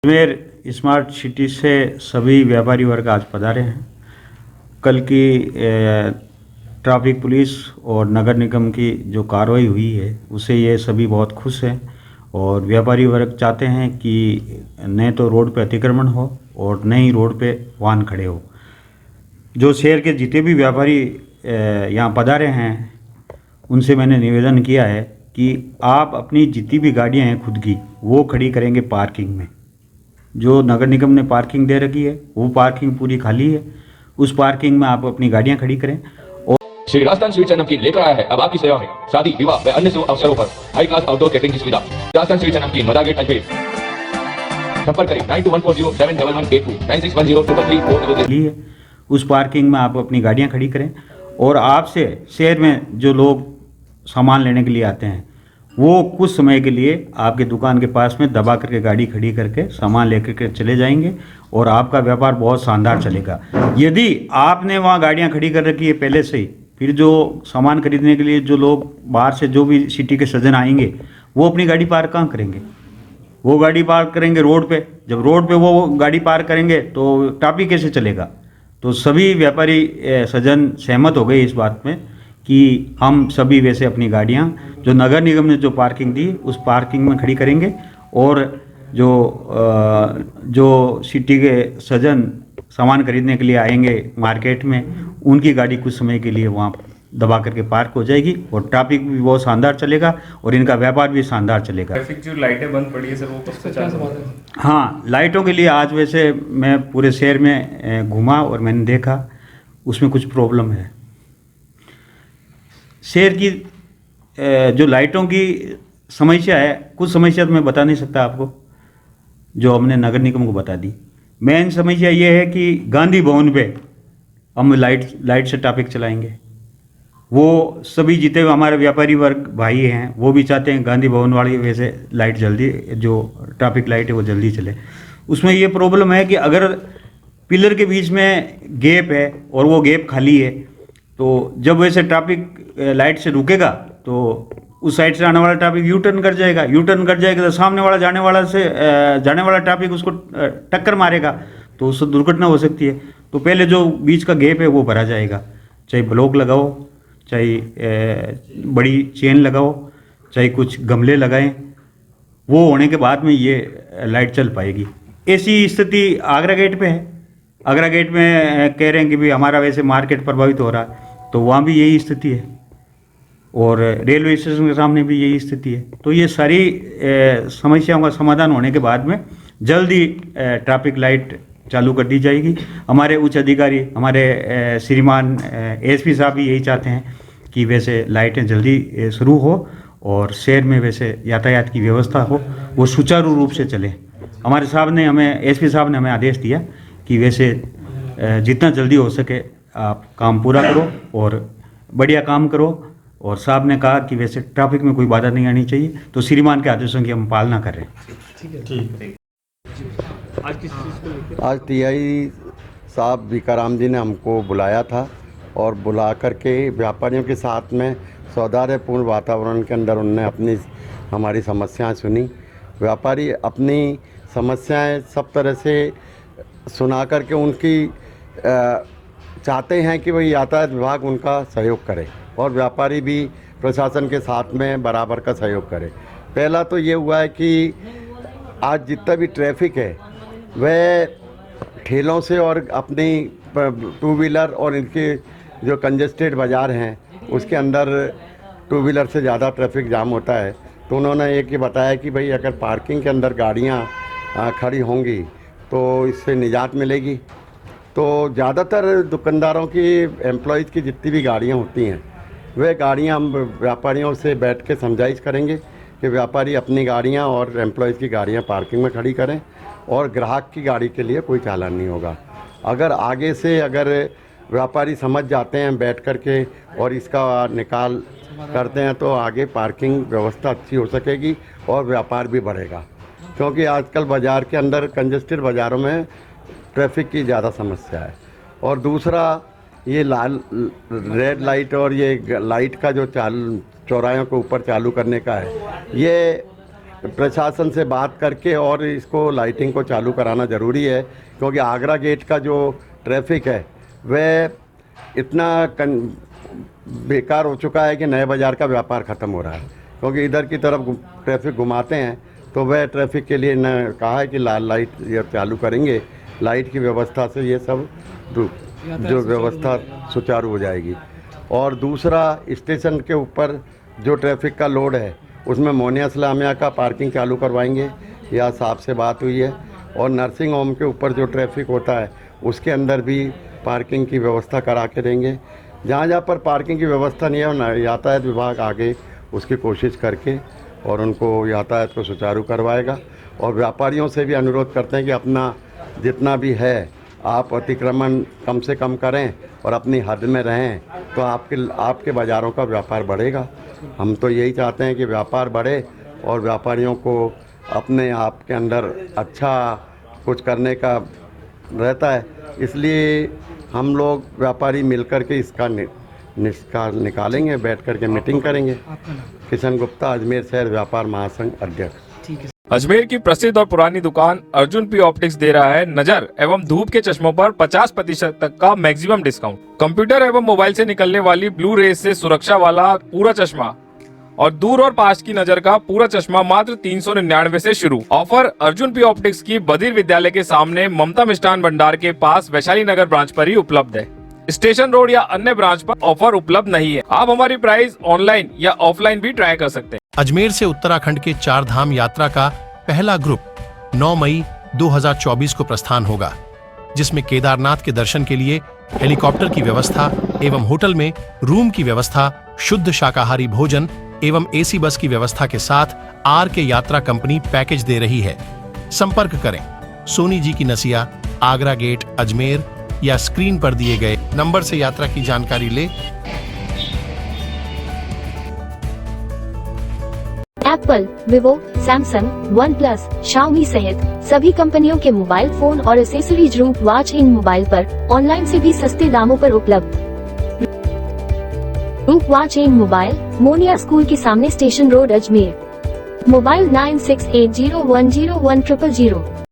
Ajmer smart city से सभी व्यापारी वर्ग आज पधारे हैं। कल की ट्रैफिक पुलिस और नगर निगम की जो कार्रवाई हुई है उससे ये सभी बहुत खुश हैं और व्यापारी वर्ग चाहते हैं कि न तो रोड पे अतिक्रमण हो और न ही रोड पे वाहन खड़े हो। जो शहर के जितने भी व्यापारी यहाँ पधारे हैं उनसे मैंने निवेदन किया है कि आप अपनी जितनी भी गाड़ियाँ हैं खुद की वो खड़ी करेंगे पार्किंग में। जो नगर निगम ने पार्किंग दे रखी है वो पार्किंग पूरी खाली है, उस पार्किंग में आप अपनी गाड़ियां खड़ी करें। और श्री राजस्थान स्वीट्स एंड नमकीन लेकर आया है अब आपकी सेवा में शादी विवाह व अन्य शुभ अवसरों पर हाई क्लास आउटडोर कैटरिंग की सुविधा। राजस्थान स्वीट्स एंड नमकीन मदा गेट अजमेर। संपर्क करें 9214071182 9610333400। उस पार्किंग में आप अपनी गाड़ियां खड़ी करें और आपसे शहर में जो लोग सामान लेने के लिए आते हैं वो कुछ समय के लिए आपके दुकान के पास में दबा करके गाड़ी खड़ी करके सामान लेकर के चले जाएंगे और आपका व्यापार बहुत शानदार चलेगा। यदि आपने वहाँ गाड़ियाँ खड़ी कर रखी है पहले से ही, फिर जो सामान खरीदने के लिए जो लोग बाहर से जो भी सिटी के सज्जन आएंगे वो अपनी गाड़ी पार्क कहाँ करेंगे? वो गाड़ी पार्क करेंगे रोड पे। जब रोड पे वो गाड़ी पार्क करेंगे तो ट्रैफिक कैसे चलेगा? तो सभी व्यापारी सज्जन सहमत हो गए इस बात में कि हम सभी वैसे अपनी गाड़ियां जो नगर निगम ने जो पार्किंग दी उस पार्किंग में खड़ी करेंगे और जो सिटी के सज्जन सामान खरीदने के लिए आएंगे मार्केट में उनकी गाड़ी कुछ समय के लिए वहाँ दबा करके पार्क हो जाएगी और ट्रैफिक भी बहुत शानदार चलेगा और इनका व्यापार भी शानदार चलेगा। ट्रैफिक जो लाइटें बंद पड़ी है सर वो कब से चालू होगी? हाँ, लाइटों के लिए आज वैसे मैं पूरे शहर में घूमा और मैंने देखा उसमें कुछ प्रॉब्लम है। शहर की जो लाइटों की समस्या है, कुछ समस्या तो मैं बता नहीं सकता आपको जो हमने नगर निगम को बता दी। मेन समस्या ये है कि गांधी भवन पे हम लाइट से ट्रैफिक चलाएंगे। वो सभी जितने हमारे व्यापारी वर्ग भाई हैं वो भी चाहते हैं गांधी भवन वाली वैसे लाइट जल्दी जो ट्रैफिक लाइट है वो जल्दी चले। उसमें ये प्रॉब्लम है कि अगर पिलर के बीच में गैप है और वो गैप खाली है तो जब वैसे ट्रैफिक लाइट से रुकेगा तो उस साइड से आने वाला ट्रैफिक यू टर्न कर जाएगा तो सामने वाला जाने वाला ट्रैफिक उसको टक्कर मारेगा तो उससे दुर्घटना हो सकती है। तो पहले जो बीच का गैप है वो भरा जाएगा, चाहे ब्लॉक लगाओ, चाहे बड़ी चेन लगाओ, चाहे कुछ गमले लगाएं, वो होने के बाद में ये लाइट चल पाएगी। ऐसी स्थिति आगरा गेट पे है। आगरा गेट में कह रहे हैं कि भाई हमारा वैसे मार्केट प्रभावित हो रहा है तो वहाँ भी यही स्थिति है और रेलवे स्टेशन के सामने भी यही स्थिति है। तो ये सारी समस्याओं का समाधान होने के बाद में जल्दी ट्रैफिक लाइट चालू कर दी जाएगी। हमारे उच्च अधिकारी हमारे श्रीमान एसपी साहब भी यही चाहते हैं कि वैसे लाइटें जल्दी शुरू हो और शहर में वैसे यातायात की व्यवस्था हो वो सुचारू रूप से चले। हमारे साहब ने हमें एसपी साहब ने हमें आदेश दिया कि वैसे जितना जल्दी हो सके आप काम पूरा करो और बढ़िया काम करो और साहब ने कहा कि वैसे ट्रैफिक में कोई बाधा नहीं आनी चाहिए तो श्रीमान के आदेशों की हम पालना कर रहे हैं। ठीक है। आज टीआई साहब बीकाराम जी ने हमको बुलाया था और बुला करके व्यापारियों के साथ में सौहार्दपूर्ण वातावरण के अंदर उन्होंने हमारी समस्याएं सुनी। व्यापारी अपनी समस्याएं सब तरह से सुना करके उनकी चाहते हैं कि भाई यातायात विभाग उनका सहयोग करे और व्यापारी भी प्रशासन के साथ में बराबर का सहयोग करे। पहला तो ये हुआ है कि आज जितना भी ट्रैफिक है वह ठेलों से और अपनी टू व्हीलर और इनके जो कंजेस्टेड बाज़ार हैं उसके अंदर टू व्हीलर से ज़्यादा ट्रैफिक जाम होता है। तो उन्होंने एक ये बताया कि भाई अगर पार्किंग के अंदर गाड़ियाँ खड़ी होंगी तो इससे निजात मिलेगी। तो ज़्यादातर दुकानदारों की एम्प्लॉयज़ की जितनी भी गाड़ियाँ होती हैं वे गाड़ियाँ हम व्यापारियों से बैठ के समझाइश करेंगे कि व्यापारी अपनी गाड़ियाँ और एम्प्लॉयज़ की गाड़ियाँ पार्किंग में खड़ी करें और ग्राहक की गाड़ी के लिए कोई चालान नहीं होगा। अगर आगे से अगर व्यापारी समझ जाते हैं बैठ कर के और इसका निकाल करते हैं तो आगे पार्किंग व्यवस्था अच्छी हो सकेगी और व्यापार भी बढ़ेगा। क्योंकि आजकल बाज़ार के अंदर कंजेस्टेड बाज़ारों में ट्रैफिक की ज़्यादा समस्या है। और दूसरा ये रेड लाइट और ये लाइट का जो चौराहों के ऊपर चालू करने का है, ये प्रशासन से बात करके और इसको लाइटिंग को चालू कराना ज़रूरी है, क्योंकि आगरा गेट का जो ट्रैफिक है वह इतना बेकार हो चुका है कि नए बाज़ार का व्यापार ख़त्म हो रहा है, क्योंकि इधर की तरफ ट्रैफिक घुमाते हैं तो वह ट्रैफिक के लिए न कहा है कि लाल लाइट ये चालू करेंगे, लाइट की व्यवस्था से ये सब जो व्यवस्था सुचारू हो जाएगी। और दूसरा, स्टेशन के ऊपर जो ट्रैफिक का लोड है उसमें मोनिया इस्लामिया का पार्किंग चालू करवाएंगे, या साहब से बात हुई है। और नर्सिंग होम के ऊपर जो ट्रैफिक होता है उसके अंदर भी पार्किंग की व्यवस्था करा के देंगे। जहाँ जहाँ पर पार्किंग की व्यवस्था नहीं है, ना यातायात विभाग आगे उसकी कोशिश करके और उनको यातायात को सुचारू करवाएगा। और व्यापारियों से भी अनुरोध करते हैं कि अपना जितना भी है आप अतिक्रमण कम से कम करें और अपनी हद में रहें, तो आपके बाज़ारों का व्यापार बढ़ेगा। हम तो यही चाहते हैं कि व्यापार बढ़े और व्यापारियों को अपने आप के अंदर अच्छा कुछ करने का रहता है, इसलिए हम लोग व्यापारी मिलकर के इसका निकालेंगे, बैठ कर के मीटिंग करेंगे। किशन गुप्ता, अजमेर शहर व्यापार महासंघ अध्यक्ष। अजमेर की प्रसिद्ध और पुरानी दुकान अर्जुन पी ऑप्टिक्स दे रहा है नजर एवं धूप के चश्मों पर 50% तक का मैक्सिमम डिस्काउंट। कंप्यूटर एवं मोबाइल से निकलने वाली ब्लू रेज से सुरक्षा वाला पूरा चश्मा और दूर और पास की नजर का पूरा चश्मा मात्र 399 से शुरू। ऑफर अर्जुन पी ऑप्टिक्स की बधिर विद्यालय के सामने ममता मिष्ठान भंडार के पास वैशाली नगर ब्रांच पर ही उपलब्ध है। स्टेशन रोड या अन्य ब्रांच पर ऑफर उपलब्ध नहीं है। आप हमारी प्राइस ऑनलाइन या ऑफलाइन भी ट्राई कर सकते हैं। अजमेर से उत्तराखंड के 4 धाम यात्रा का पहला ग्रुप 9 मई 2024 को प्रस्थान होगा, जिसमें केदारनाथ के दर्शन के लिए हेलीकॉप्टर की व्यवस्था एवं होटल में रूम की व्यवस्था, शुद्ध शाकाहारी भोजन एवं एसी बस की व्यवस्था के साथ आर के यात्रा कंपनी पैकेज दे रही है। संपर्क करें सोनी जी की नसिया, आगरा गेट, अजमेर, या स्क्रीन पर दिए गए नंबर से यात्रा की जानकारी ले। Apple, Vivo, Samsung, one plus, Xiaomi सहित सभी कंपनियों के मोबाइल फोन और एसेसरीज रूप वॉच इन मोबाइल पर ऑनलाइन से भी सस्ते दामों पर उपलब्ध। रूप watch in mobile, Moniya school के सामने, स्टेशन रोड, अजमेर। मोबाइल 968010100000।